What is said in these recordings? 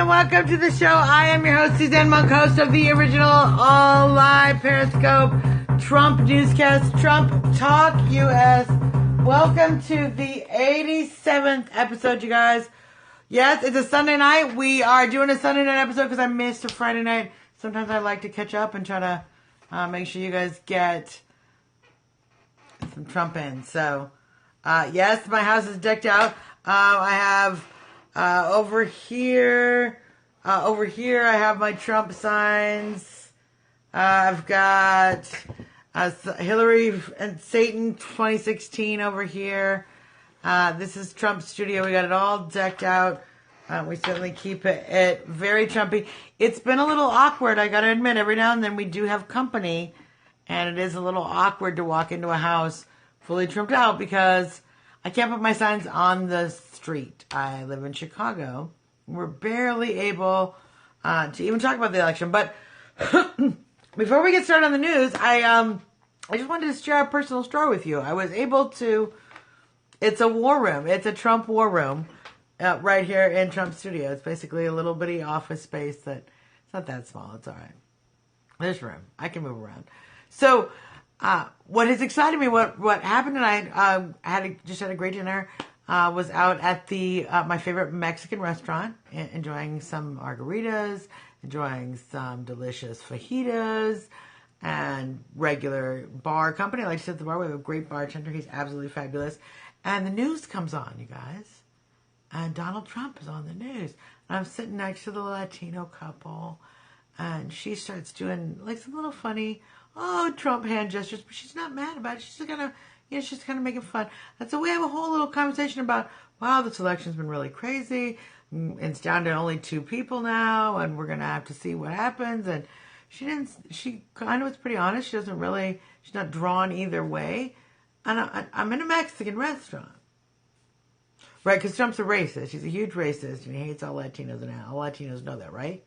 and welcome to the show. I am your host, Suzanne Monk, host of the original all-live Periscope Trump newscast, Trump Talk US. Welcome to the 87th episode, you guys. Yes, it's a Sunday night. We are doing a Sunday night episode because I missed a Friday night. Sometimes I like to catch up and try to make sure you guys get some Trump in. So, yes, my house is decked out. I have over here I have my Trump signs. I've got Hillary and Satan 2016 over here. This is Trump's studio. We got it all decked out. We certainly keep it very Trumpy. It's been a little awkward, I gotta admit. Every now and then we do have company, and it is a little awkward to walk into a house fully Trumped out because I can't put my signs on the street. I live in Chicago. We're barely able to even talk about the election. But before we get started on the news, I just wanted to share a personal story with you. I was able to... It's a war room. It's a Trump war room right here in Trump's studio. It's basically a little bitty office space that... It's not that small. It's all right. There's room. I can move around. So... what has excited me, what happened tonight, just had a great dinner, was out at my favorite Mexican restaurant, enjoying some margaritas, enjoying some delicious fajitas, and regular bar company. I like to sit at the bar. We have a great bartender. He's absolutely fabulous. And the news comes on, you guys. And Donald Trump is on the news. And I'm sitting next to the Latino couple, and she starts doing like some little funny... Trump hand gestures, but she's not mad about it. She's just kind of making fun. And so we have a whole little conversation about, wow, this election's been really crazy. It's down to only 2 people now, and we're going to have to see what happens. And she kind of was pretty honest. She's not drawn either way. And I'm in a Mexican restaurant. Right, because Trump's a racist. He's a huge racist, and he hates all Latinos, and all Latinos know that, right?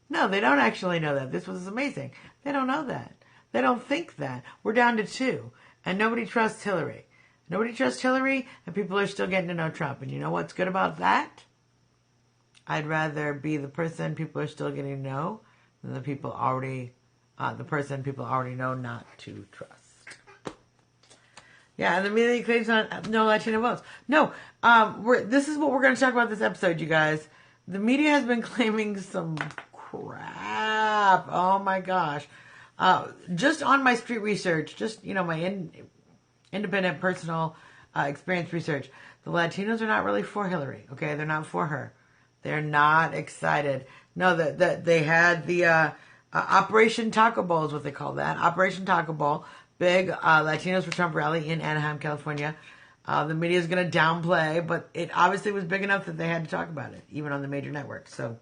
No, they don't actually know that. This was amazing. They don't know that. They don't think that. We're down to 2. And nobody trusts Hillary. Nobody trusts Hillary, and people are still getting to know Trump. And you know what's good about that? I'd rather be the person people are still getting to know than the person people already know not to trust. Yeah, and the media claims no Latino votes. No, this is what we're going to talk about this episode, you guys. The media has been claiming some crap. Oh my gosh. Just on my street research, just, my independent personal experience research, the Latinos are not really for Hillary. Okay. They're not for her. They're not excited. No, that they had the Operation Taco Bowl is what they call that. Operation Taco Bowl. Big Latinos for Trump rally in Anaheim, California. The media is going to downplay, but it obviously was big enough that they had to talk about it, even on the major networks. So,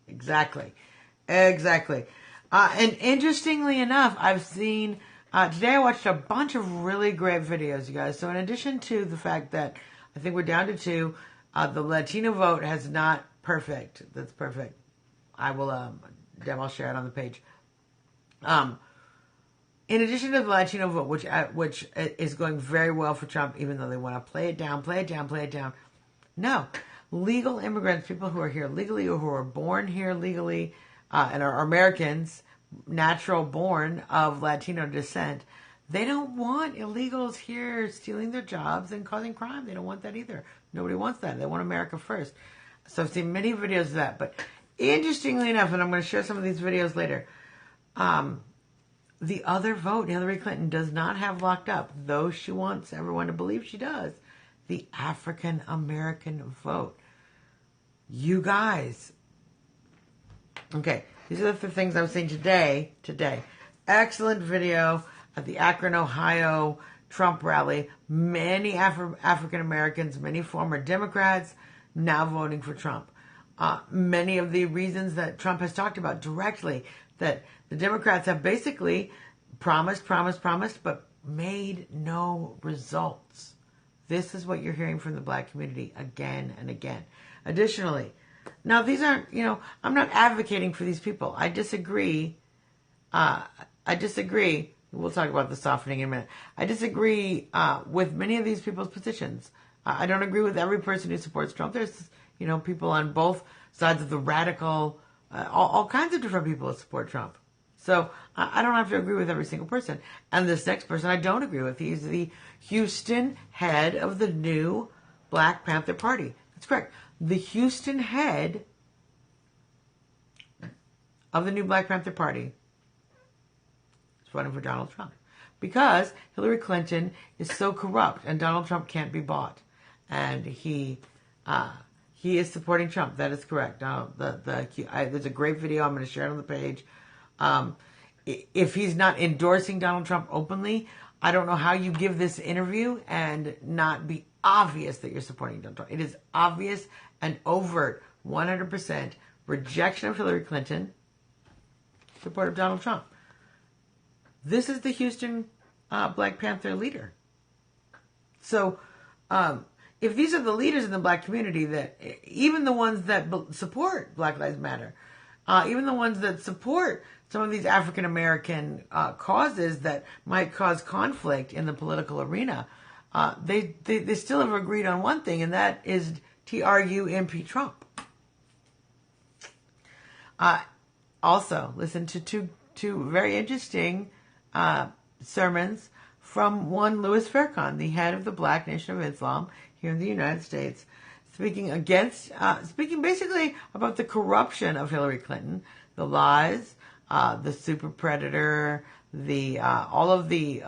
exactly. And interestingly enough, I've seen, today I watched a bunch of really great videos, you guys. So in addition to the fact that I think we're down to 2, the Latino vote has not perfect. That's perfect. I will, I'll share it on the page. In addition to the Latino vote, which is going very well for Trump, even though they want to play it down. No. Legal immigrants, people who are here legally or who are born here legally, and are Americans, natural born of Latino descent, they don't want illegals here stealing their jobs and causing crime. They don't want that either. Nobody wants that. They want America first. So I've seen many videos of that. But interestingly enough, and I'm going to share some of these videos later, the other vote Hillary Clinton does not have locked up, though she wants everyone to believe she does, the African American vote. You guys. Okay, these are the things I was saying today. Excellent video at the Akron, Ohio Trump rally. Many African Americans, many former Democrats now voting for Trump. Many of the reasons that Trump has talked about directly, that the Democrats have basically promised, but made no results. This is what you're hearing from the black community again and again. Additionally, now these aren't, I'm not advocating for these people. I disagree. We'll talk about the softening in a minute. I disagree with many of these people's positions. I don't agree with every person who supports Trump. There's, people on both sides of the radical, all kinds of different people that support Trump. So I don't have to agree with every single person. And this next person I don't agree with. He's the Houston head of the new Black Panther Party. That's correct. The Houston head of the new Black Panther Party is running for Donald Trump. Because Hillary Clinton is so corrupt and Donald Trump can't be bought. And he is supporting Trump. That is correct. There's a great video. I'm going to share it on the page. If he's not endorsing Donald Trump openly, I don't know how you give this interview and not be obvious that you're supporting Donald Trump. It is obvious and overt, 100% rejection of Hillary Clinton, support of Donald Trump. This is the Houston Black Panther leader. So, if these are the leaders in the black community, that even the ones that support Black Lives Matter, even the ones that support some of these African American causes that might cause conflict in the political arena, they still have agreed on one thing, and that is TRUMP Trump. Also, listen to two very interesting sermons from one Louis Farrakhan, the head of the Black Nation of Islam here in the United States, speaking basically about the corruption of Hillary Clinton, the lies, the super predator, all of the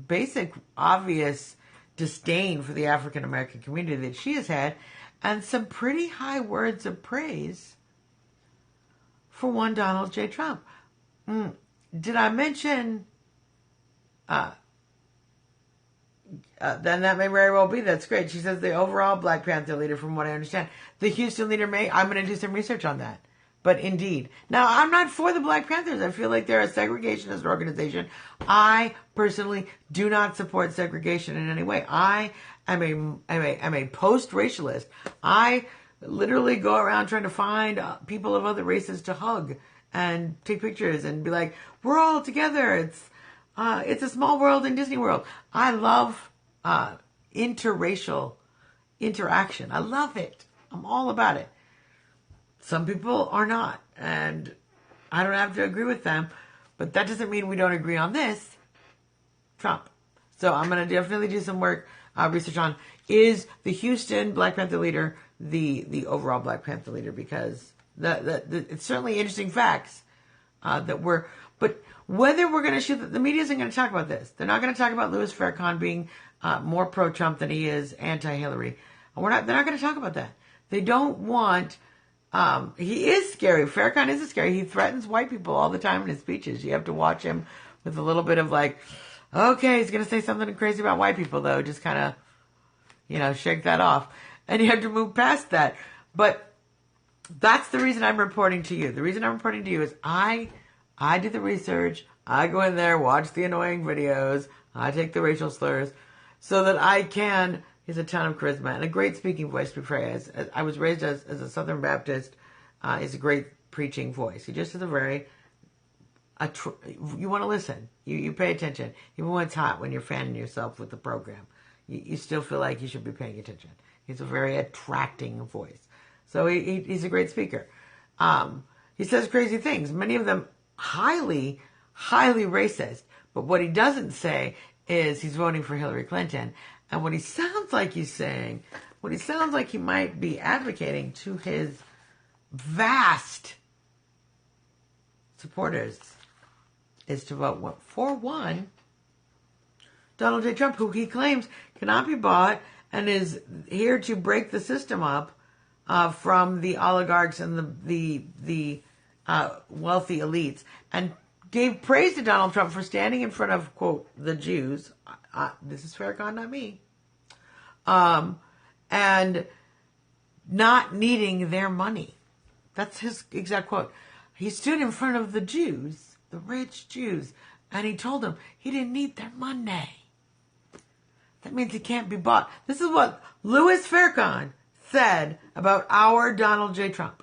basic obvious disdain for the African American community that she has had, and some pretty high words of praise for one Donald J. Trump. Did I mention? Then that may very well be. That's great. She says the overall Black Panther leader, from what I understand. The Houston leader I'm going to do some research on that. But indeed. Now, I'm not for the Black Panthers. I feel like they're a segregationist organization. I personally do not support segregation in any way. I am a post-racialist. I literally go around trying to find people of other races to hug and take pictures and be like, we're all together. It's a small world in Disney World. I love interracial interaction. I love it. I'm all about it. Some people are not, and I don't have to agree with them, but that doesn't mean we don't agree on this, Trump. So I'm going to definitely do some work, research on, is the Houston Black Panther leader the overall Black Panther leader, because it's certainly interesting facts but whether we're going to shoot, the media isn't going to talk about this. They're not going to talk about Louis Farrakhan being more pro-Trump than he is anti-Hillary. They're not going to talk about that. They don't want, he is scary. Farrakhan is scary. He threatens white people all the time in his speeches. You have to watch him with a little bit of like, okay, he's going to say something crazy about white people though. Just kind of, shake that off. And you have to move past that. But that's the reason I'm reporting to you. The reason I'm reporting to you is I do the research. I go in there, watch the annoying videos. I take the racial slurs so that I can. He's a ton of charisma and a great speaking voice. I was raised as a Southern Baptist. He's a great preaching voice. He just has a very, you want to listen. You pay attention. Even when it's hot, when you're fanning yourself with the program, you still feel like you should be paying attention. He's a very attracting voice. So he's a great speaker. He says crazy things, many of them highly, highly racist. But what he doesn't say is he's voting for Hillary Clinton. And what he sounds like he's saying, what he sounds like he might be advocating to his vast supporters is to vote for one Donald J. Trump, who he claims cannot be bought and is here to break the system up from the oligarchs and the wealthy elites, and gave praise to Donald Trump for standing in front of, quote, the Jews. This is Farrakhan, not me. And not needing their money. That's his exact quote. He stood in front of the Jews, the rich Jews, and he told them he didn't need their money. That means he can't be bought. This is what Louis Farrakhan said about our Donald J. Trump.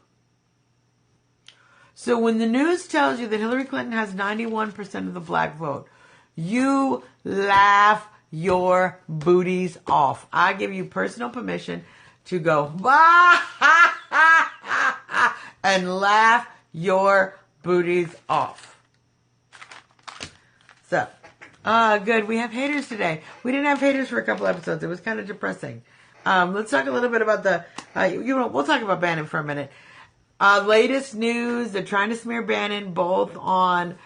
So when the news tells you that Hillary Clinton has 91% of the black vote, you laugh your booties off. I give you personal permission to go and laugh your booties off. So, good. We have haters today. We didn't have haters for a couple episodes. It was kind of depressing. Let's talk a little bit about we'll talk about Bannon for a minute. Latest news, they're trying to smear Bannon both on,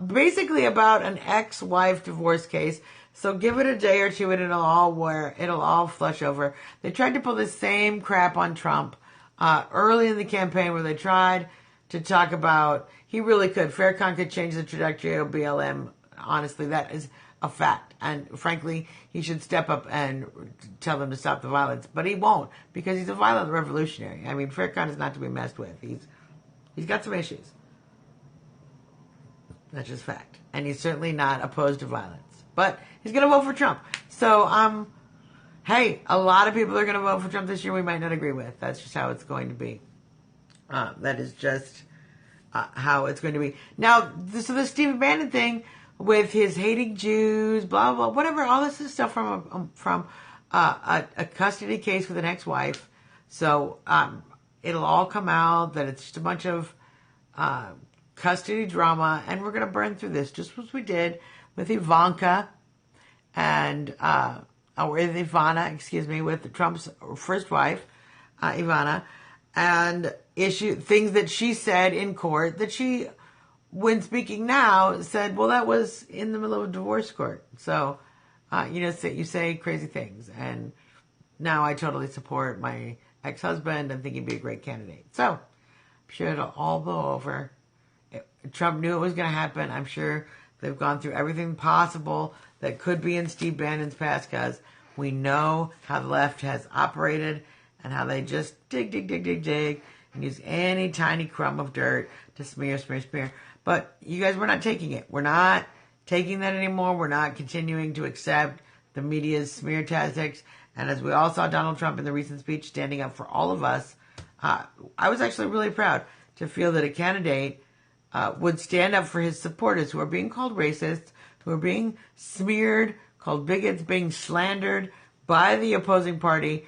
basically about an ex-wife divorce case. So give it a day or two and it'll all flush over. They tried to pull the same crap on Trump, early in the campaign where they tried to talk about, he really could. Farrakhan could change the trajectory of BLM. Honestly, that is a fact. And frankly, he should step up and tell them to stop the violence. But he won't, because he's a violent revolutionary. I mean, Farrakhan is not to be messed with. He's got some issues. That's just fact. And he's certainly not opposed to violence. But he's going to vote for Trump. So, hey, a lot of people are going to vote for Trump this year we might not agree with. That's just how it's going to be. That is just how it's going to be. Now, so the Stephen Bannon thing with his hating Jews, blah, blah, whatever, all this is stuff from a custody case with an ex-wife. So it'll all come out that it's just a bunch of custody drama, and we're going to burn through this just as we did with Ivanka and with Ivana, with Trump's first wife, Ivana, and things that she said in court that she, when speaking now, said, well, that was in the middle of a divorce court. So, you say crazy things. And now I totally support my ex-husband and think he'd be a great candidate. So, I'm sure it'll all blow over. Trump knew it was going to happen. I'm sure they've gone through everything possible that could be in Steve Bannon's past, because we know how the left has operated and how they just dig, and use any tiny crumb of dirt to smear. But you guys, we're not taking it. We're not taking that anymore. We're not continuing to accept the media's smear tactics. And as we all saw Donald Trump in the recent speech standing up for all of us, I was actually really proud to feel that a candidate would stand up for his supporters who are being called racists, who are being smeared, called bigots, being slandered by the opposing party.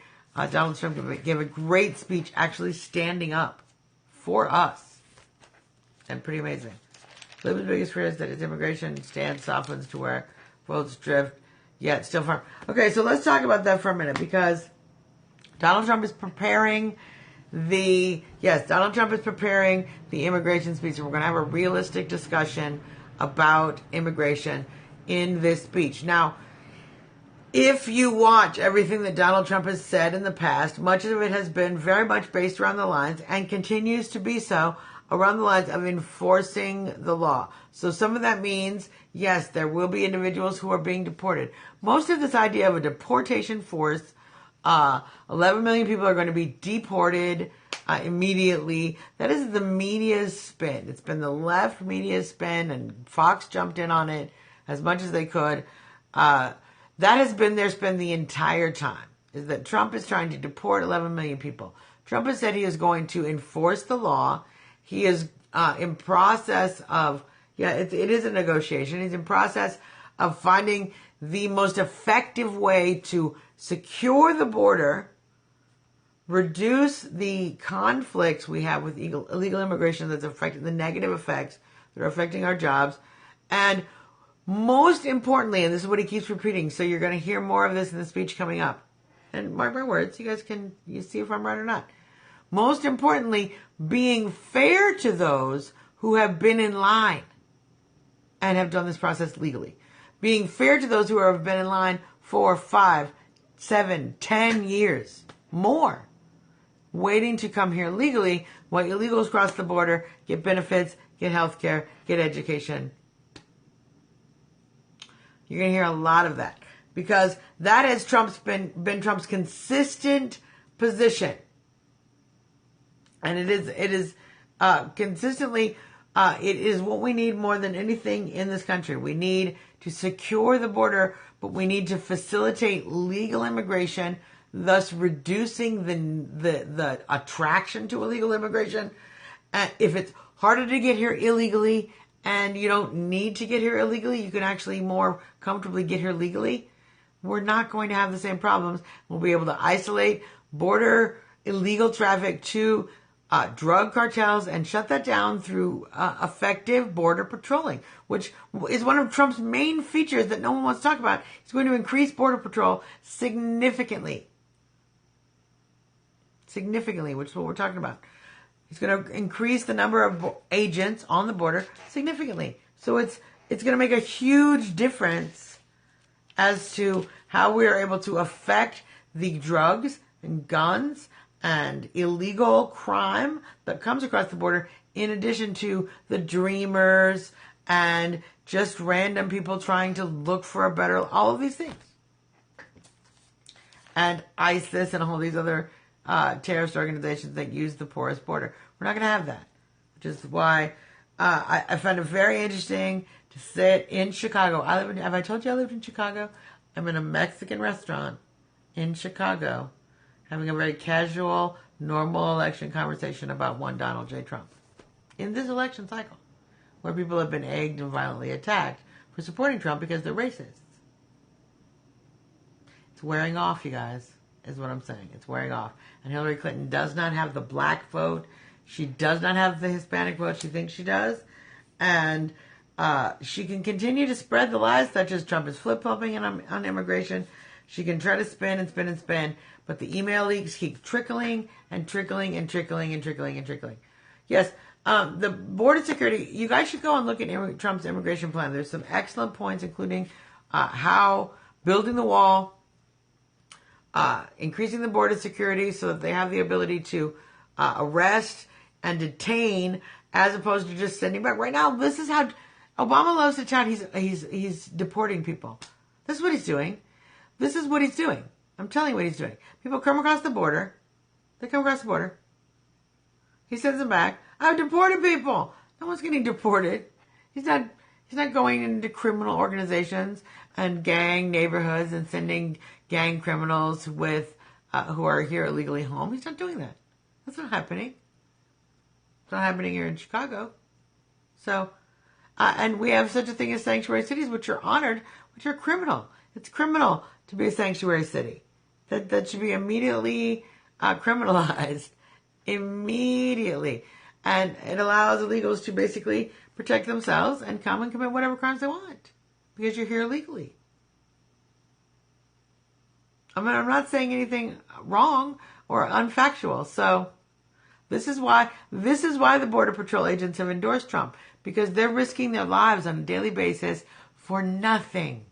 Donald Trump gave a great speech actually standing up for us. And pretty amazing. Libby's biggest fear is that his immigration stance softens to where votes drift, yet still firm. Okay, so let's talk about that for a minute, because Donald Trump is preparing the immigration speech, and we're going to have a realistic discussion about immigration in this speech. Now, if you watch everything that Donald Trump has said in the past, much of it has been very much based around the lines, and continues to be so, around the lines of enforcing the law. So some of that means, yes, there will be individuals who are being deported. Most of this idea of a deportation force, 11 million people are going to be deported immediately. That is the media's spin. It's been the left media's spin, and Fox jumped in on it as much as they could. That has been their spin the entire time, is that Trump is trying to deport 11 million people. Trump has said he is going to enforce the law. He is in process of, it is a negotiation. He's in process of finding the most effective way to secure the border, reduce the conflicts we have with illegal immigration that's affecting the negative effects that are affecting our jobs, and most importantly, and this is what he keeps repeating, so you're going to hear more of this in the speech coming up, and mark my words, you see if I'm right or not. Most importantly, being fair to those who have been in line and have done this process legally. Being fair to those who have been in line for 5, 7, 10 years, more, waiting to come here legally, while illegals cross the border, get benefits, get health care, get education. You're going to hear a lot of that, because that has been Trump's consistent position. And it is consistently, it is what we need more than anything in this country. We need to secure the border, but we need to facilitate legal immigration, thus reducing the attraction to illegal immigration. If it's harder to get here illegally, and you don't need to get here illegally, you can actually more comfortably get here legally. we're not going to have the same problems. We'll be able to isolate border illegal traffic to drug cartels and shut that down through effective border patrolling, which is one of Trump's main features that no one wants to talk about. He's going to increase border patrol significantly. Significantly, which is what we're talking about. He's going to increase the number of agents on the border significantly. So it's going to make a huge difference as to how we are able to affect the drugs and guns and illegal crime that comes across the border, in addition to the dreamers and just random people trying to look for a better, all of these things. And ISIS and all these other terrorist organizations that use the porous border. We're not going to have that, which is why I found it very interesting to sit in Chicago. Have I told you I lived in Chicago? I'm in a Mexican restaurant in Chicago, having a very casual, normal election conversation about one Donald J. Trump. In this election cycle, where people have been egged and violently attacked for supporting Trump because they're racists. It's wearing off, you guys, is what I'm saying. It's wearing off. And Hillary Clinton does not have the black vote. She does not have the Hispanic vote she thinks she does. And she can continue to spread the lies, such as Trump is flip-flopping on immigration. She can try to spin and spin and spin, but the email leaks keep trickling and trickling and trickling and trickling and trickling. Yes, the border security, you guys should go and look at Trump's immigration plan. There's some excellent points, including how building the wall, increasing the border security so that they have the ability to arrest and detain as opposed to just sending back. Right now, this is how Obama loves to tout he's deporting people. This is what he's doing. This is what he's doing. I'm telling you what he's doing. People come across the border. They come across the border. He sends them back. I've deported people. No one's getting deported. He's not going into criminal organizations and gang neighborhoods and sending gang criminals with who are here illegally home. He's not doing that. That's not happening. It's not happening here in Chicago. So, and we have such a thing as sanctuary cities, which are honored, which are criminal. It's criminal to be a sanctuary city. That should be immediately criminalized. Immediately. And it allows illegals to basically protect themselves and come and commit whatever crimes they want. Because you're here illegally. I mean, I'm not saying anything wrong or unfactual. So this is why the Border Patrol agents have endorsed Trump. Because they're risking their lives on a daily basis for nothing.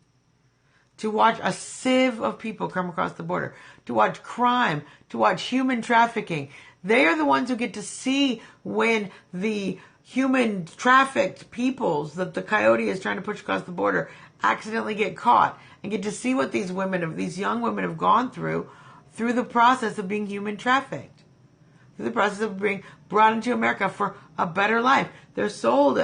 To watch a sieve of people come across the border. To watch crime. To watch human trafficking. They are the ones who get to see when the human trafficked peoples that the coyote is trying to push across the border accidentally get caught. And get to see what these young women have gone through the process of being human trafficked. Through the process of being brought into America for a better life. They're sold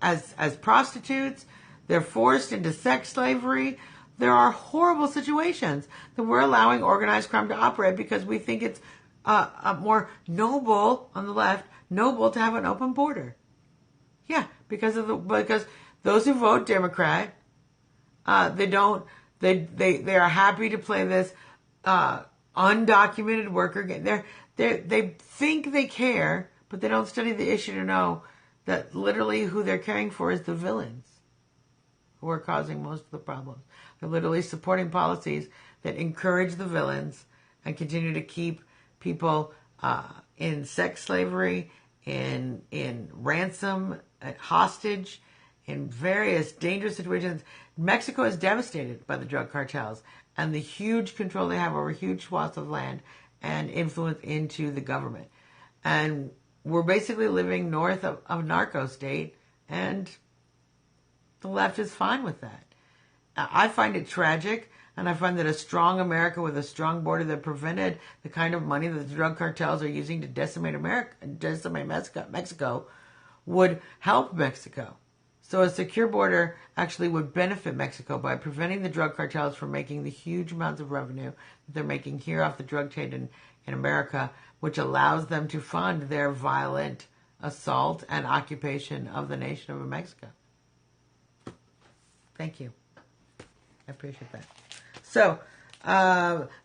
as prostitutes. They're forced into sex slavery. There are horrible situations that we're allowing organized crime to operate because we think it's more noble on the left, noble to have an open border. Yeah, because those who vote Democrat, they are happy to play this undocumented worker game. They think they care, but they don't study the issue to know that literally who they're caring for is the villains who are causing most of the problems. They're literally supporting policies that encourage the villains and continue to keep people in sex slavery, in ransom, hostage, in various dangerous situations. Mexico is devastated by the drug cartels and the huge control they have over huge swaths of land and influence into the government. And we're basically living north of narco state, and the left is fine with that. I find it tragic, and I find that a strong America with a strong border that prevented the kind of money that the drug cartels are using to decimate Mexico would help Mexico. So a secure border actually would benefit Mexico by preventing the drug cartels from making the huge amounts of revenue that they're making here off the drug trade in America, which allows them to fund their violent assault and occupation of the nation of Mexico. Thank you. I appreciate that. So,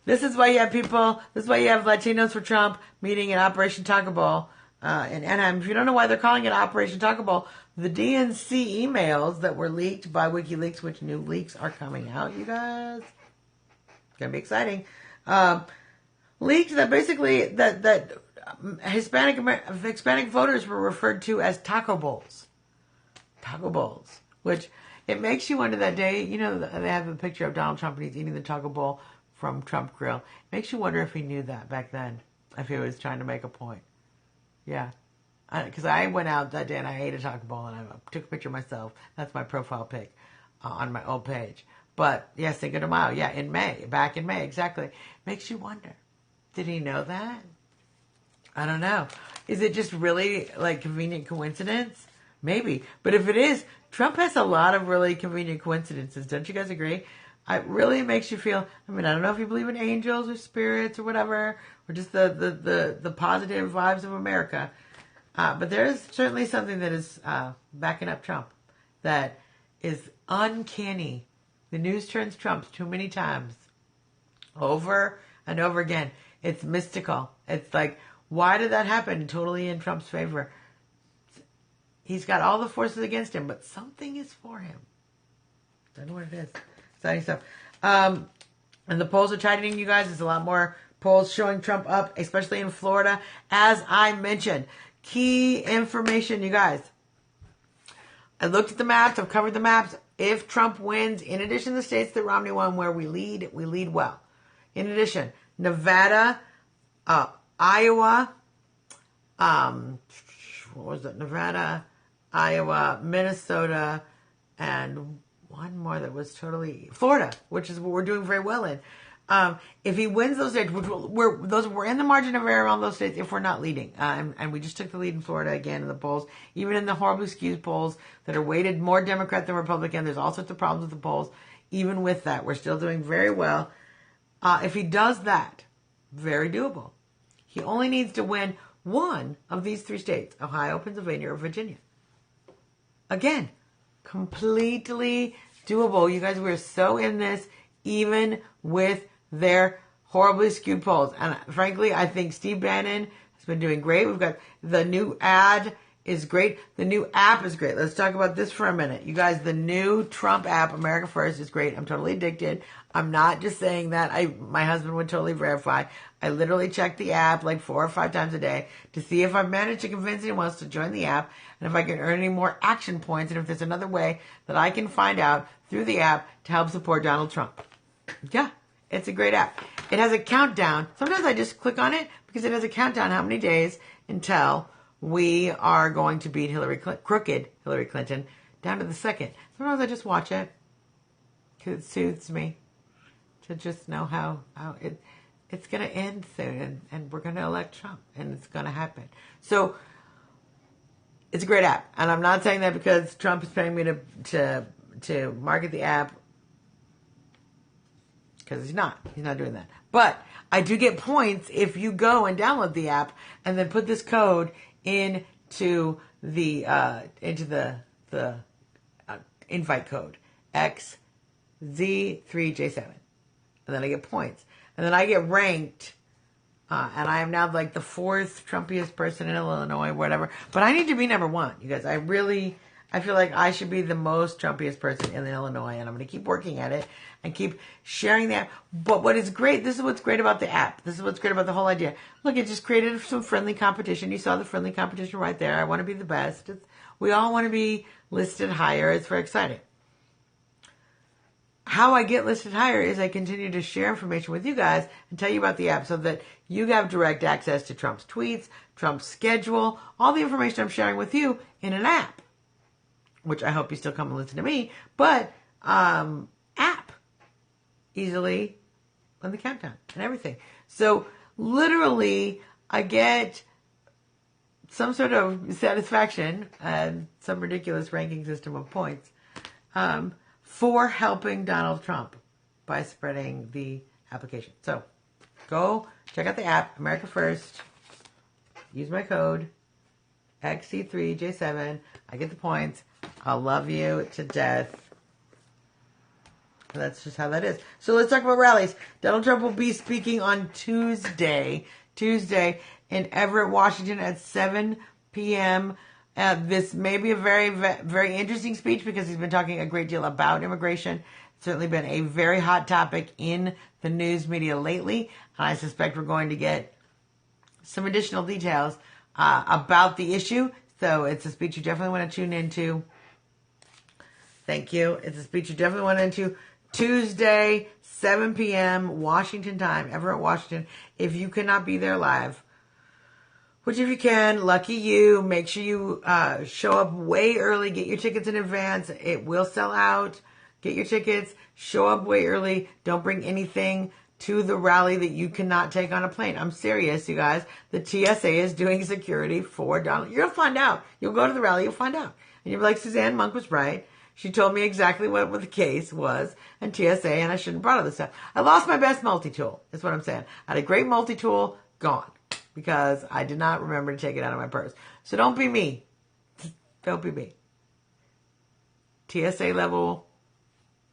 this is why you have people, this is why you have Latinos for Trump meeting at Operation Taco Ball in Anaheim. If you don't know why they're calling it Operation Taco Ball, the DNC emails that were leaked by WikiLeaks, which new leaks are coming out, you guys. It's going to be exciting. Leaked that basically that Hispanic voters were referred to as taco bowls. Taco bowls, which it makes you wonder that day, you know, they have a picture of Donald Trump and he's eating the taco bowl from Trump Grill. It makes you wonder if he knew that back then, if he was trying to make a point. Yeah. Because I went out that day and I ate a taco bowl and I took a picture of myself. That's my profile pic on my old page. But, yeah, Cinco de Mayo. Yeah, in May. Back in May, exactly. Makes you wonder. Did he know that? I don't know. Is it just really, like, convenient coincidence? Maybe. But if it is, Trump has a lot of really convenient coincidences. Don't you guys agree? It really makes you feel, I mean, I don't know if you believe in angels or spirits or whatever, or just the positive vibes of America. But there is certainly something that is backing up Trump that is uncanny. The news turns Trump too many times, over and over again. It's mystical. It's like, why did that happen? Totally in Trump's favor. He's got all the forces against him, but something is for him. Don't know what it is. Exciting stuff. And the polls are tightening, you guys. There's a lot more polls showing Trump up, especially in Florida. As I mentioned, key information, you guys. I looked at the maps. I've covered the maps. If Trump wins, in addition to the states that Romney won where we lead well. In addition, Nevada, Iowa, what was it? Nevada, Iowa, Minnesota, and one more that was totally Florida, which is what we're doing very well in. If he wins those states, we're in the margin of error on those states if we're not leading. And we just took the lead in Florida again in the polls. Even in the horribly skewed polls that are weighted more Democrat than Republican, there's all sorts of problems with the polls. Even with that, we're still doing very well. If he does that, very doable. He only needs to win one of these three states, Ohio, Pennsylvania, or Virginia. Again, completely doable. You guys, we're so in this, even with their horribly skewed polls. And frankly, I think Steve Bannon has been doing great. We've got the new ad is great. The new app is great. Let's talk about this for a minute. You guys, the new Trump app, America First, is great. I'm totally addicted. I'm not just saying that. My husband would totally verify. I literally check the app like 4 or 5 times a day to see if I've managed to convince anyone else to join the app and if I can earn any more action points and if there's another way that I can find out through the app to help support Donald Trump. Yeah, it's a great app. It has a countdown. Sometimes I just click on it because it has a countdown how many days until we are going to beat crooked Hillary Clinton down to the second. Sometimes I just watch it because it soothes me to just know how it's going to end soon and we're going to elect Trump and it's going to happen. So it's a great app. And I'm not saying that because Trump is paying me to market the app, because he's not doing that. But I do get points if you go and download the app and then put this code into the invite code XZ3J7, and then I get points, and then I get ranked, and I am now like the 4th Trumpiest person in Illinois, whatever. But I need to be number 1, you guys. I feel like I should be the most Trumpiest person in Illinois, and I'm going to keep working at it and keep sharing the app. But what is great, this is what's great about the app. This is what's great about the whole idea. Look, it just created some friendly competition. You saw the friendly competition right there. I want to be the best. We all want to be listed higher. It's very exciting. How I get listed higher is I continue to share information with you guys and tell you about the app so that you have direct access to Trump's tweets, Trump's schedule, all the information I'm sharing with you in an app, which I hope you still come and listen to me, but app easily on the countdown and everything. So literally I get some sort of satisfaction and some ridiculous ranking system of points for helping Donald Trump by spreading the application. So go check out the app, America First. Use my code XC3J7. I get the points. I'll love you to death. That's just how that is. So let's talk about rallies. Donald Trump will be speaking on Tuesday in Everett, Washington at 7 p.m. This may be a very, very interesting speech because he's been talking a great deal about immigration. It's certainly been a very hot topic in the news media lately. And I suspect we're going to get some additional details about the issue. So it's a speech you definitely want to tune into. Thank you. It's a speech you definitely want to tune into. Tuesday, 7 p.m. Washington time, Everett, Washington. If you cannot be there live, which if you can, lucky you. Make sure you show up way early. Get your tickets in advance. It will sell out. Get your tickets. Show up way early. Don't bring anything to the rally that you cannot take on a plane. I'm serious, you guys. The TSA is doing security for Donald. You'll find out. You'll go to the rally. You'll find out. And you'll be like, Suzanne Monk was right. She told me exactly what the case was, and TSA, and I shouldn't have brought all this stuff. I lost my best multi-tool, is what I'm saying. I had a great multi-tool, gone, because I did not remember to take it out of my purse. So don't be me. Don't be me. TSA level,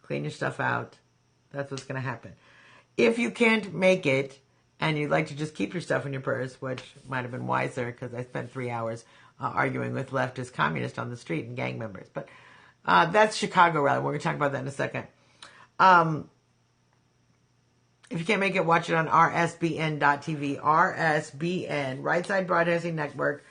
clean your stuff out. That's what's going to happen. If you can't make it, and you'd like to just keep your stuff in your purse, which might have been wiser, because I spent 3 hours arguing with leftist communists on the street and gang members, but that's Chicago rally. We're going to talk about that in a second. If you can't make it, watch it on rsbn.tv. RSBN, Right Side Broadcasting Network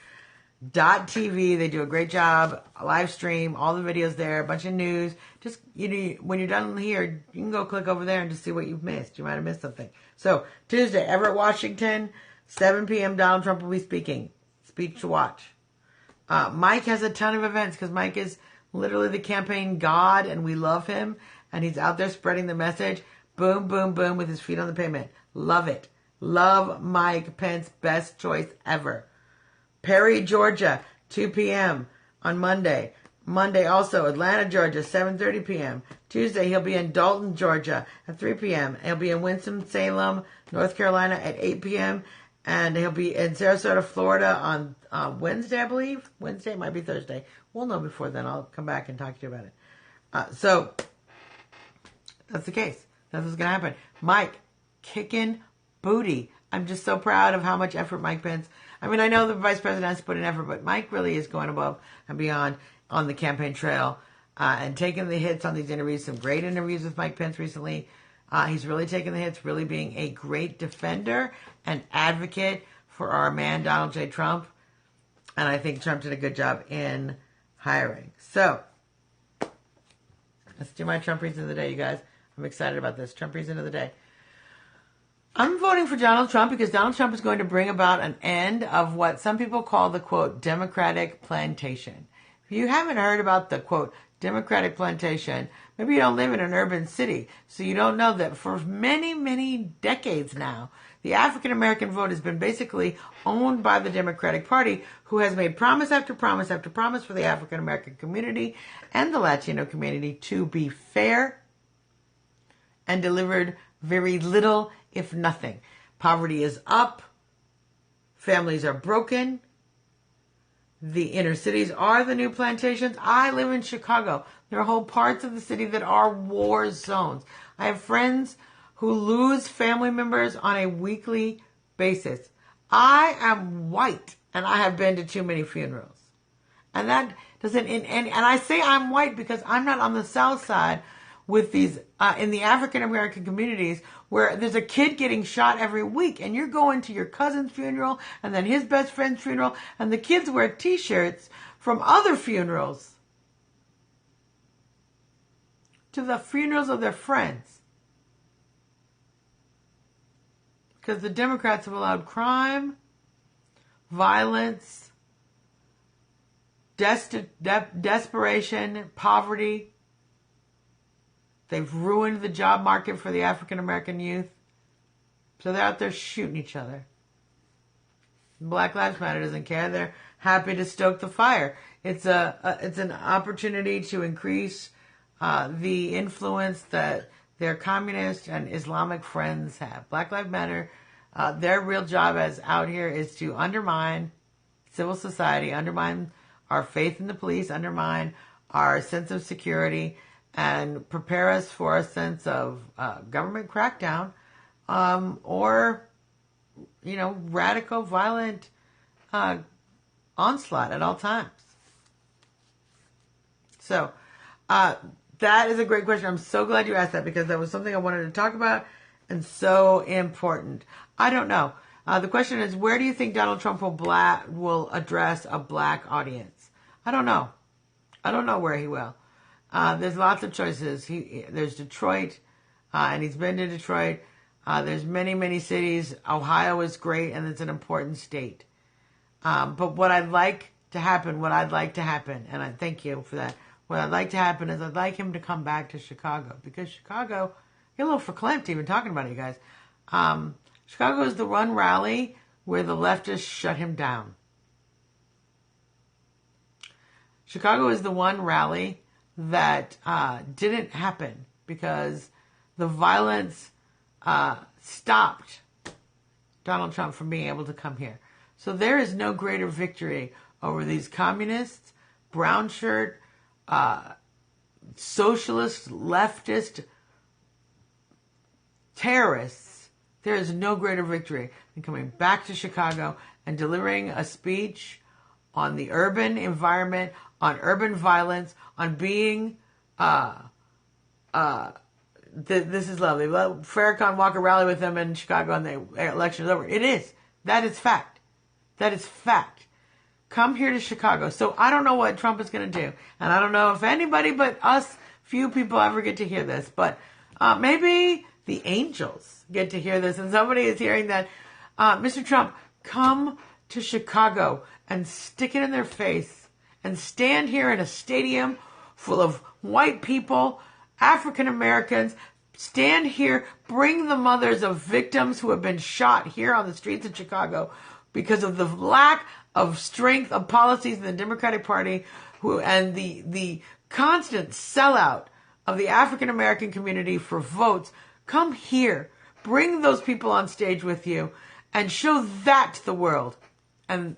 .tv. They do a great job. A live stream, all the videos there, a bunch of news. Just, when you're done here, you can go click over there and just see what you've missed. You might have missed something. So, Tuesday, Everett, Washington, 7 p.m. Donald Trump will be speaking. Speech to watch. Mike has a ton of events because Mike is literally the campaign god, and we love him, and he's out there spreading the message. Boom, boom, boom, with his feet on the pavement. Love it. Love Mike Pence. Best choice ever. Perry, Georgia, 2 p.m. on Monday. Monday also, Atlanta, Georgia, 7:30 p.m. Tuesday, he'll be in Dalton, Georgia at 3 p.m. He'll be in Winston-Salem, North Carolina at 8 p.m. And he'll be in Sarasota, Florida on Wednesday, I believe. Wednesday, it might be Thursday. We'll know before then. I'll come back and talk to you about it. So, that's the case. That's what's going to happen. Mike, kicking booty. I'm just so proud of how much effort Mike Pence. I mean, I know the vice president has to put in effort, but Mike really is going above and beyond on the campaign trail and taking the hits on these interviews. Some great interviews with Mike Pence recently. He's really taking the hits, really being a great defender and advocate for our man, Donald J. Trump. And I think Trump did a good job in hiring. So, let's do my Trump reason of the day, you guys. I'm excited about this. Trump reason of the day. I'm voting for Donald Trump because Donald Trump is going to bring about an end of what some people call the, quote, Democratic plantation. If you haven't heard about the, quote, Democratic plantation, maybe you don't live in an urban city, so you don't know that for many, many decades now, the African-American vote has been basically owned by the Democratic Party, who has made promise after promise after promise for the African-American community and the Latino community to be fair and delivered very little, if nothing. Poverty is up. Families are broken. The inner cities are the new plantations. I live in Chicago. There are whole parts of the city that are war zones. I have friends who lose family members on a weekly basis. I am white, and I have been to too many funerals. And that doesn't, and I say I'm white because I'm not on the South Side with these, in the African-American communities where there's a kid getting shot every week and you're going to your cousin's funeral and then his best friend's funeral and the kids wear t-shirts from other funerals to the funerals of their friends. Because the Democrats have allowed crime, violence, desperation, poverty. They've ruined the job market for the African-American youth. So they're out there shooting each other. Black Lives Matter doesn't care. They're happy to stoke the fire. It's an opportunity to increase the influence that their communist and Islamic friends have. Black Lives Matter, their real job as out here is to undermine civil society, undermine our faith in the police, undermine our sense of security. and prepare us for a sense of government crackdown, or, radical, violent onslaught at all times. So, that is a great question. I'm so glad you asked that, because that was something I wanted to talk about and so important. I don't know. The question is, where do you think Donald Trump will address a black audience? I don't know. I don't know where he will. There's lots of choices. There's Detroit, and he's been to Detroit. There's many, many cities. Ohio is great, and it's an important state. But what I'd like to happen, and I thank you for that, what I'd like to happen is I'd like him to come back to Chicago, because Chicago, get a little verklempt even talking about it, you guys. Chicago is the one rally where the leftists shut him down. Chicago is the one rally that didn't happen because the violence stopped Donald Trump from being able to come here. So there is no greater victory over these communists, brown shirt, socialist, leftist terrorists. There is no greater victory than coming back to Chicago and delivering a speech on the urban environment, on urban violence, on being, this is lovely. Let Farrakhan walk a rally with them in Chicago and the election is over. It is. That is fact. That is fact. Come here to Chicago. So I don't know what Trump is going to do. And I don't know if anybody but us, few people ever get to hear this. But maybe the angels get to hear this. And somebody is hearing that, Mr. Trump, come to Chicago and stick it in their face and stand here in a stadium full of white people, African Americans. Stand here, bring the mothers of victims who have been shot here on the streets of Chicago because of the lack of strength of policies in the Democratic Party, and the constant sellout of the African American community for votes. Come here, bring those people on stage with you, and show that to the world. And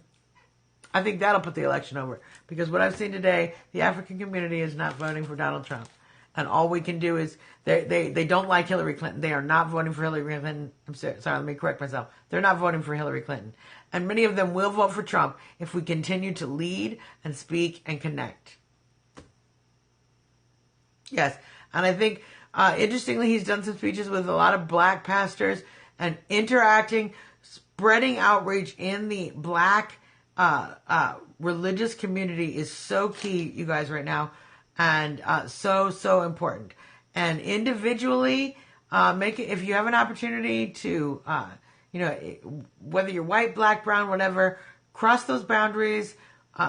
I think that'll put the election over, because what I've seen today, the African community is not voting for Donald Trump. And all we can do is, they don't like Hillary Clinton. They are not voting for Hillary Clinton. I'm sorry, let me correct myself. They're not voting for Hillary Clinton. And many of them will vote for Trump if we continue to lead and speak and connect. Yes. And I think, interestingly, he's done some speeches with a lot of black pastors and interacting, spreading outreach in the black religious community is so key, you guys, right now. And so important. And individually, if you have an opportunity to, whether you're white, black, brown, whatever, cross those boundaries.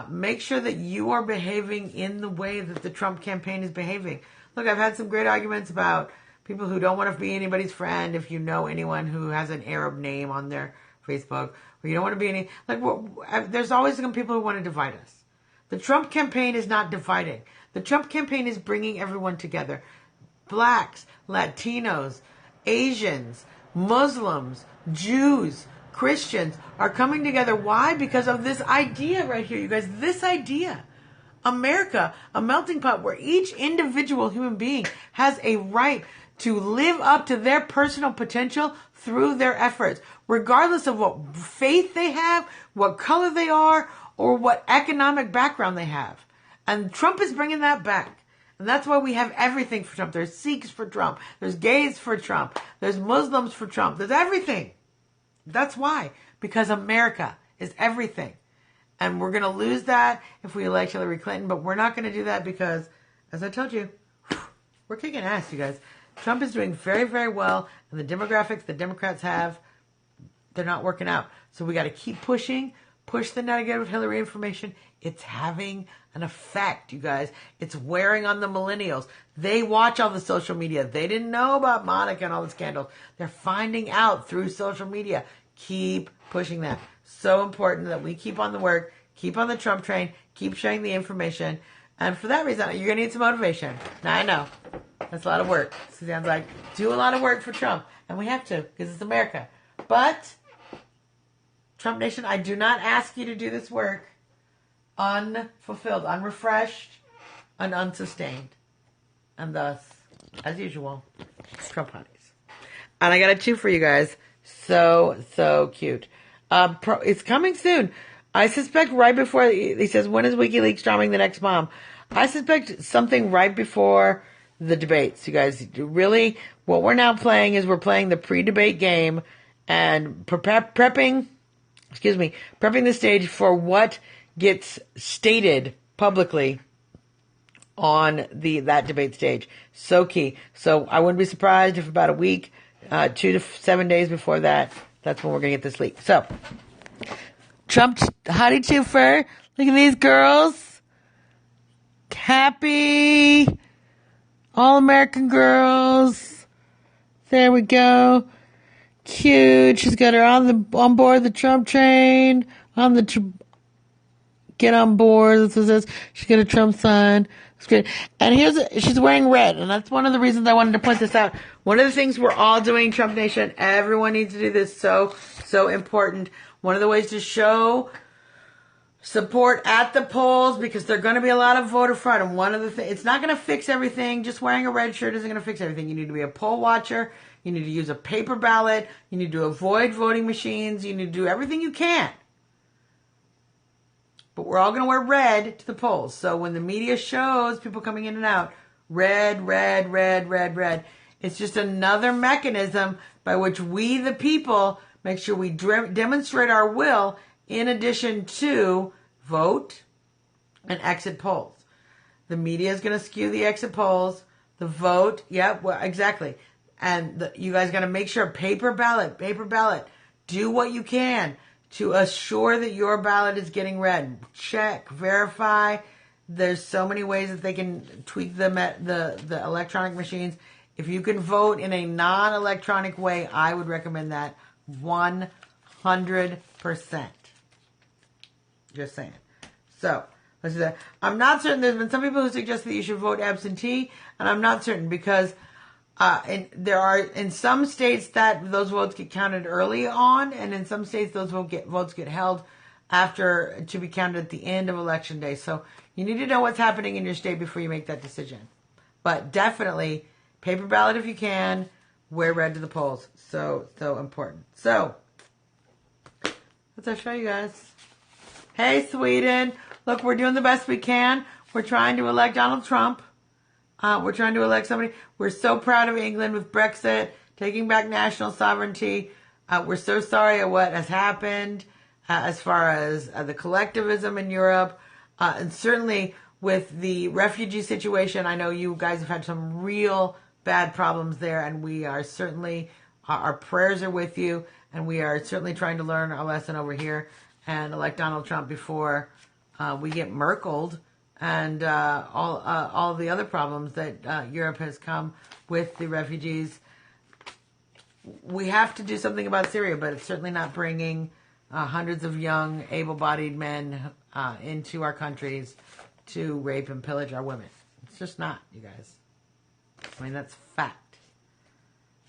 Make sure that you are behaving in the way that the Trump campaign is behaving. Look, I've had some great arguments about people who don't want to be anybody's friend. If you know anyone who has an Arab name on their Facebook, or you don't want to be there's always some people who want to divide us. The Trump campaign is not dividing. The Trump campaign is bringing everyone together. Blacks, Latinos, Asians, Muslims, Jews, Christians are coming together. Why? Because of this idea right here, you guys. This idea. America, a melting pot where each individual human being has a right to live up to their personal potential through their efforts, regardless of what faith they have, what color they are, or what economic background they have. And Trump is bringing that back. And that's why we have everything for Trump. There's Sikhs for Trump. There's gays for Trump. There's Muslims for Trump. There's everything. That's why. Because America is everything. And we're going to lose that if we elect Hillary Clinton. But we're not going to do that because, as I told you, we're kicking ass, you guys. Trump is doing very, very well. And the demographics the Democrats have, they're not working out. So we got to keep pushing. Push the negative Hillary information. It's having an effect, you guys. It's wearing on the millennials. They watch all the social media. They didn't know about Monica and all the scandals. They're finding out through social media. Keep pushing that. So important that we keep on the work, keep on the Trump train, keep sharing the information. And for that reason, you're going to need some motivation. Now, I know. That's a lot of work. Suzanne's like, do a lot of work for Trump. And we have to, because it's America. But Trump Nation, I do not ask you to do this work unfulfilled, unrefreshed, and unsustained. and thus, as usual, Trump hotties. And I got a 2 for you guys. So cute. It's coming soon. I suspect right before, he says, when is WikiLeaks storming the next bomb? I suspect something right before the debates, you guys. Really, what we're now playing is we're playing the pre-debate game and prepping the stage for what gets stated publicly on that debate stage. So key. So I wouldn't be surprised if about a week, 2 to 7 days before that's when we're going to get this leak. So, Trump hottie twofer. Look at these girls. Happy. All American girls. There we go. Cute. She's got her on board the Trump train. Get on board. This is this. She's got a Trump sign. It's great. And she's wearing red. And that's one of the reasons I wanted to point this out. One of the things we're all doing, Trump Nation, everyone needs to do this. So important. One of the ways to show support at the polls, because there are going to be a lot of voter fraud. And one of the things, it's not going to fix everything. Just wearing a red shirt isn't going to fix everything. You need to be a poll watcher. You need to use a paper ballot. You need to avoid voting machines. You need to do everything you can. But we're all going to wear red to the polls. So when the media shows people coming in and out, red, red, red, red, red, it's just another mechanism by which we, the people, make sure we demonstrate our will in addition to vote and exit polls. The media is going to skew the exit polls. The vote, exactly. And you guys got to make sure, paper ballot. Do what you can to assure that your ballot is getting read. Check, verify. There's so many ways that they can tweak the electronic machines. If you can vote in a non-electronic way, I would recommend that 100%. Just saying. So, let's do that. I'm not certain. There's been some people who suggest that you should vote absentee, and I'm not certain because there are in some states that those votes get counted early on, and in some states those votes get held after to be counted at the end of election day. So you need to know what's happening in your state before you make that decision. But definitely paper ballot if you can. Wear red to the polls. So important. So let's show you guys. Hey, Sweden. Look, we're doing the best we can. We're trying to elect Donald Trump. We're trying to elect somebody. We're so proud of England with Brexit, taking back national sovereignty. We're so sorry at what has happened as far as the collectivism in Europe. And certainly with the refugee situation, I know you guys have had some real bad problems there. And we are certainly, our prayers are with you. And we are certainly trying to learn our lesson over here and elect Donald Trump before we get Merkeled and all the other problems that Europe has come with the refugees. We have to do something about Syria, but it's certainly not bringing hundreds of young, able-bodied men into our countries to rape and pillage our women. It's just not, you guys. I mean, that's fact.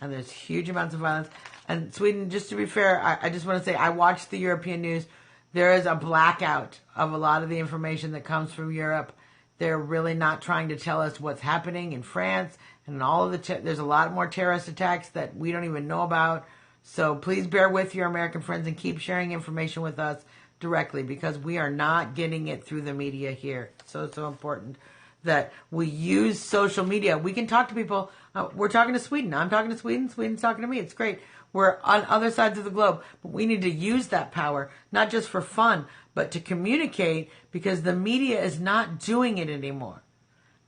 And there's huge amounts of violence. And Sweden, just to be fair, I just want to say I watched the European news. There is a blackout of a lot of the information that comes from Europe. They're really not trying to tell us what's happening in France and all of there's a lot more terrorist attacks that we don't even know about. So please bear with your American friends and keep sharing information with us directly because we are not getting it through the media here. So important that we use social media. We can talk to people. We're talking to Sweden. I'm talking to Sweden. Sweden's talking to me. It's great. We're on other sides of the globe. But we need to use that power, not just for fun, but to communicate because the media is not doing it anymore.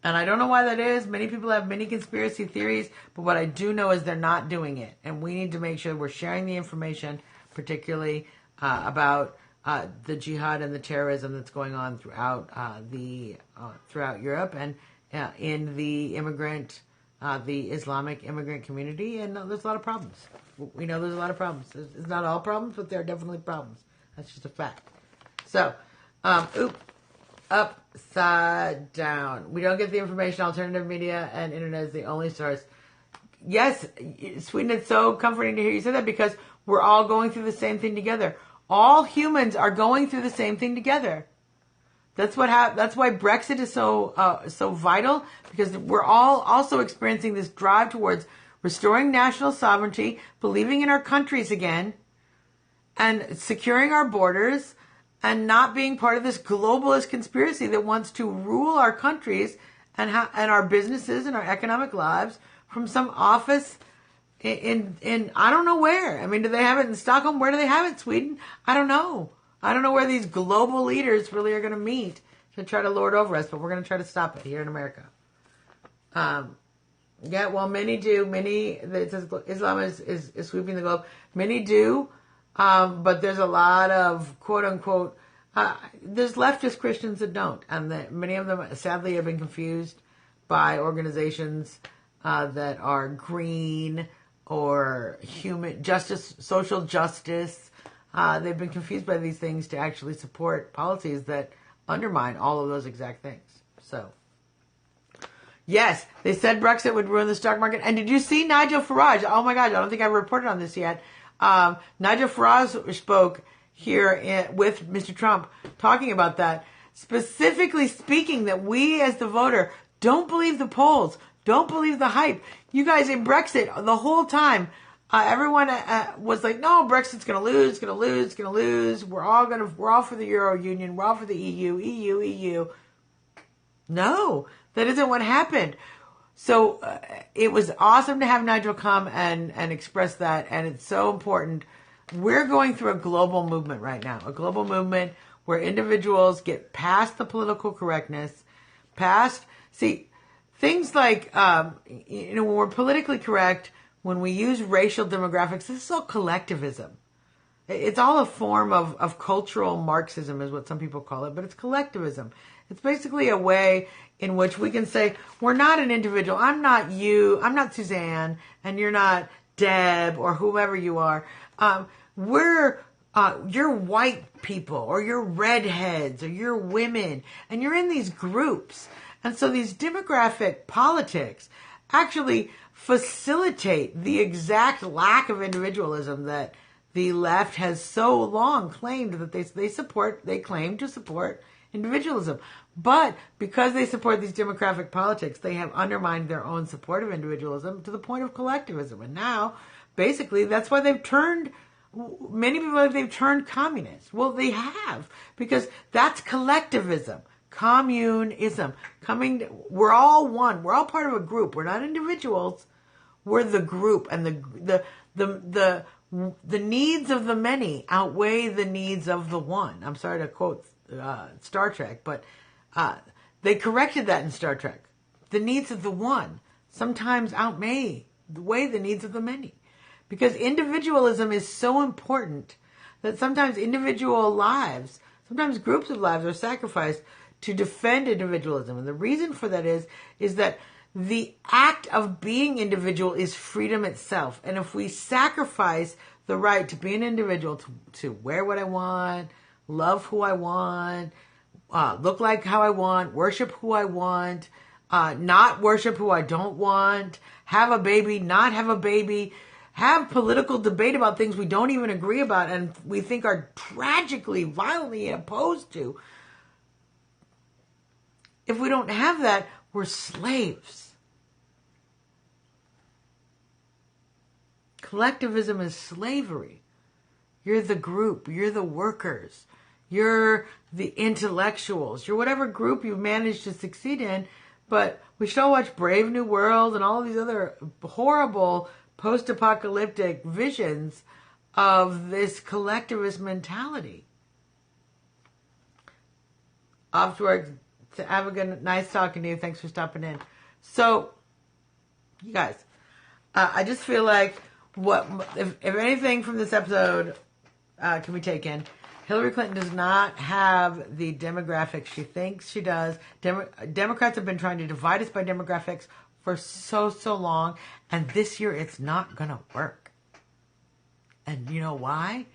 And I don't know why that is. Many people have many conspiracy theories, but what I do know is they're not doing it. And we need to make sure we're sharing the information, particularly about the jihad and the terrorism that's going on throughout throughout Europe and in the Islamic immigrant community. And there's a lot of problems. We know there's a lot of problems. It's not all problems, but there are definitely problems. That's just a fact. So, upside down. We don't get the information. Alternative media and internet is the only source. Yes, Sweden, it's so comforting to hear you say that because we're all going through the same thing together. All humans are going through the same thing together. That's why Brexit is so vital, because we're all also experiencing this drive towards restoring national sovereignty, believing in our countries again, and securing our borders, and not being part of this globalist conspiracy that wants to rule our countries and our businesses and our economic lives from some office in I don't know where. I mean, do they have it in Stockholm? Where do they have it? Sweden? I don't know. I don't know where these global leaders really are going to meet to try to lord over us, but we're going to try to stop it here in America. Yeah, well, many do. It says Islam is sweeping the globe. Many do, but there's a lot of quote unquote. There's leftist Christians that don't, and many of them sadly have been confused by organizations that are green or human justice, social justice. They've been confused by these things to actually support policies that undermine all of those exact things. So, yes, they said Brexit would ruin the stock market. And did you see Nigel Farage? Oh my gosh, I don't think I reported on this yet. Nigel Farage spoke here with Mr. Trump talking about that, specifically speaking that we as the voter don't believe the polls, don't believe the hype. You guys in Brexit, the whole time, everyone was like, no, Brexit's going to lose, it's going to lose, it's going to lose. We're all for the Euro Union. We're all for the EU. No, that isn't what happened. So it was awesome to have Nigel come and express that. And it's so important. We're going through a global movement right now, a global movement where individuals get past the political correctness, things like, when we're politically correct, when we use racial demographics, this is all collectivism. It's all a form of cultural Marxism is what some people call it, but it's collectivism. It's basically a way in which we can say, we're not an individual. I'm not you. I'm not Suzanne, and you're not Deb or whoever you are. You're white people, or you're redheads, or you're women, and you're in these groups. And so these demographic politics actually facilitate the exact lack of individualism that the left has so long claimed that they claim to support individualism. But because they support these demographic politics, they have undermined their own support of individualism to the point of collectivism. And now, basically, that's why many people they've turned communist. Well, they have, because that's collectivism. Communism. We're all one. We're all part of a group. We're not individuals. We're the group, and the needs of the many outweigh the needs of the one. I'm sorry to quote Star Trek, but they corrected that in Star Trek. The needs of the one sometimes outweigh the needs of the many, because individualism is so important that sometimes individual lives, sometimes groups of lives, are sacrificed to defend individualism. And the reason for that is that the act of being individual is freedom itself. And if we sacrifice the right to be an individual, to wear what I want, love who I want, look like how I want, worship who I want, not worship who I don't want, have a baby, not have a baby, have political debate about things we don't even agree about and we think are tragically, violently opposed to. If we don't have that, we're slaves. Collectivism is slavery. You're the group. You're the workers. You're the intellectuals. You're whatever group you've managed to succeed in. But we should all watch Brave New World and all these other horrible post-apocalyptic visions of this collectivist mentality. Off to work. Have a good, nice talking to you. Thanks for stopping in. So, you guys, I just feel like if anything from this episode can be taken, Hillary Clinton does not have the demographics she thinks she does. Democrats have been trying to divide us by demographics for so long, and this year it's not going to work. And you know why?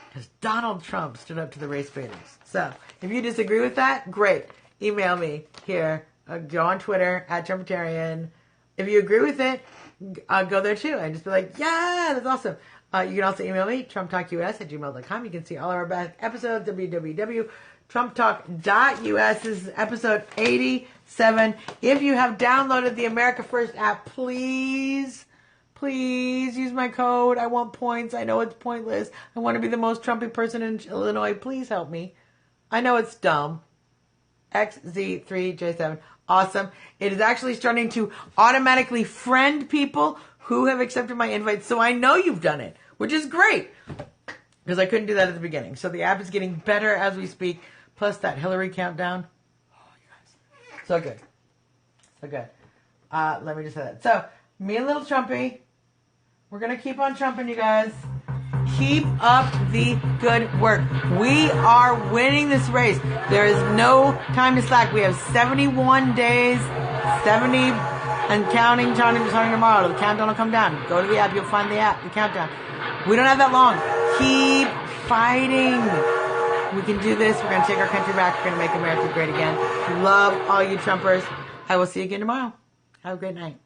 Because Donald Trump stood up to the race baiters. So, if you disagree with that, great. Email me here. Go on Twitter @Trumpetarian. If you agree with it, go there too. And just be like, yeah, that's awesome. You can also email me, trumptalkus@gmail.com. You can see all of our back episodes, TrumpTalk.us. This is episode 87. If you have downloaded the America First app, please use my code. I want points. I know it's pointless. I want to be the most Trumpy person in Illinois. Please help me. I know it's dumb. XZ3J7. Awesome. It is actually starting to automatically friend people who have accepted my invite. So I know you've done it, which is great because I couldn't do that at the beginning. So the app is getting better as we speak. Plus that Hillary countdown. Oh, you guys. So good. So good. Let me just say that. So me and Little Trumpy, we're going to keep on trumping, you guys. Keep up the good work. We are winning this race. There is no time to slack. We have 71 days, 70 and counting starting tomorrow. The countdown will come down. Go to the app. You'll find the app, the countdown. We don't have that long. Keep fighting. We can do this. We're going to take our country back. We're going to make America great again. Love all you Trumpers. I will see you again tomorrow. Have a great night.